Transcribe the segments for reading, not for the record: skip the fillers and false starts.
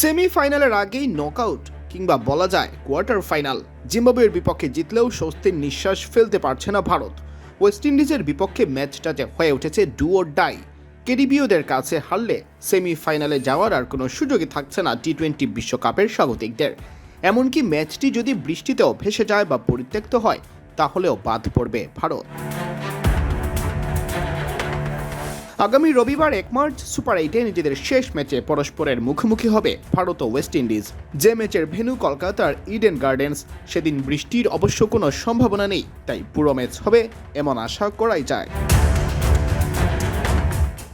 সেমিফাইনালের আগেই নকআউট কিংবা বলা যায় কোয়ার্টার ফাইনাল। জিম্বাবুয়ের বিপক্ষে জিতলেও স্বস্তির নিঃশ্বাস ফেলতে পারছে না ভারত। ওয়েস্ট ইন্ডিজের বিপক্ষে ম্যাচটা যে হয়ে উঠেছে ডু অর ডাই। ক্যারিবীয়দের কাছে হারলে সেমিফাইনালে যাওয়ার আর কোনো সুযোগই থাকছে না টি-20 বিশ্বকাপের স্বাগতিকদের। এমনকি ম্যাচটি যদি বৃষ্টিতেও ভেসে যায় বা পরিত্যক্ত হয় তাহলেও বাদ পড়বে ভারত। আগামী রবিবার 1 মার্চ সুপার 8-এ নিজেদের শেষ ম্যাচে পরস্পরের মুখোমুখি হবে ভারত ও ওয়েস্ট ইন্ডিজ। যে ম্যাচের ভেন্যু কলকাতার ইডেন গার্ডেন্স, সেদিন বৃষ্টির অবশ্য কোনো সম্ভাবনা নেই, তাই পুরো ম্যাচ হবে এমন আশা করাই যায়।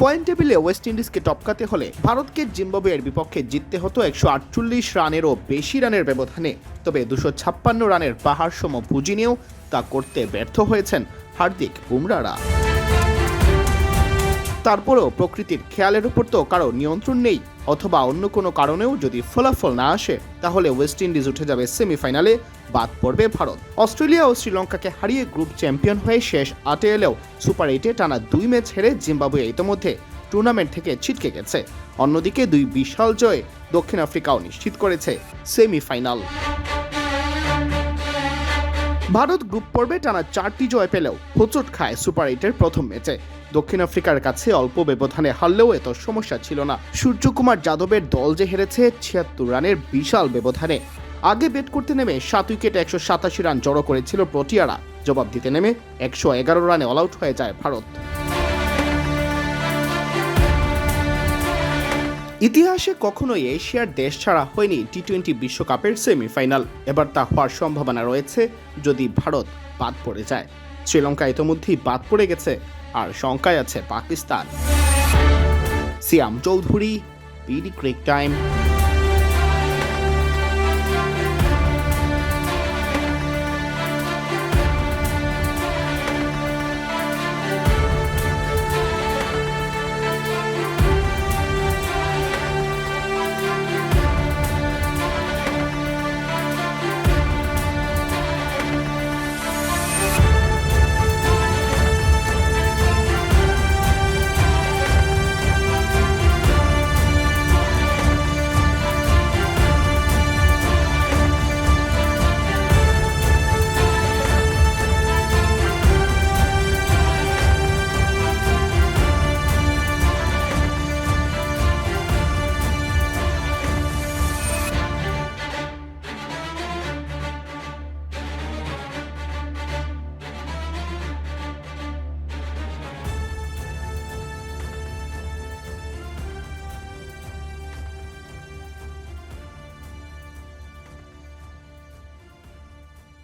পয়েন্ট টেবিলে ওয়েস্ট ইন্ডিজকে টপকাতে হলে ভারতকে জিম্বাবুয়ের বিপক্ষে জিততে হতো 148 রানেরও বেশি রানের ব্যবধানে। তবে 256 রানের পাহাড় সম পুঁজি নিয়েও তা করতে ব্যর্থ হয়েছেন হার্দিক বুমরারা। তারপরেও প্রকৃতির খেয়ালের উপর তো কারো নিয়ন্ত্রণ নেই, অথবা অন্য কোনো কারণেও যদি ফলাফল না আসে তাহলে ওয়েস্ট ইন্ডিজ উঠে যাবে সেমিফাইনালে, বাদ পড়বে ভারত। অস্ট্রেলিয়া ও শ্রীলঙ্কাকে হারিয়ে গ্রুপ চ্যাম্পিয়ন হয়ে শেষ 8-এ এলেও সুপার 8-এ টানা 2 ম্যাচ হেরে জিম্বাবুয়ে ইতোমধ্যে টুর্নামেন্ট থেকে ছিটকে গেছে। অন্যদিকে 2 বিশাল জয়ে দক্ষিণ আফ্রিকাও নিশ্চিত করেছে সেমিফাইনাল। ভারত গ্রুপ পর্বে টানা 4টি জয় পেলেও হোঁচট খায় সুপার 8-এর প্রথম ম্যাচে। দক্ষিণ আফ্রিকার কাছে অল্প ব্যবধানে হারলেও এত সমস্যা ছিল না। সূর্যকুমার যাদবের দল যে হেরেছে 76 রানের বিশাল ব্যবধানে। আগে ব্যাট করতে নেমে 7 উইকেটে 187 রান জড়ো করেছিল প্রোটিয়ারা। জবাব দিতে নেমে 111 রানে অল আউট হয়ে যায় ভারত। ইতিহাসে কখনোই এশিয়ার দেশ ছাড়া হয়নি টি-20 বিশ্বকাপের সেমিফাইনাল। এবার তা হওয়ার সম্ভাবনা রয়েছে যদি ভারত বাদ পড়ে যায়। শ্রীলঙ্কা ইতোমধ্যেই বাদ পড়ে গেছে, আর শঙ্কায় আছে পাকিস্তান। সিয়াম চৌধুরী, বিডি ক্রিক টাইম।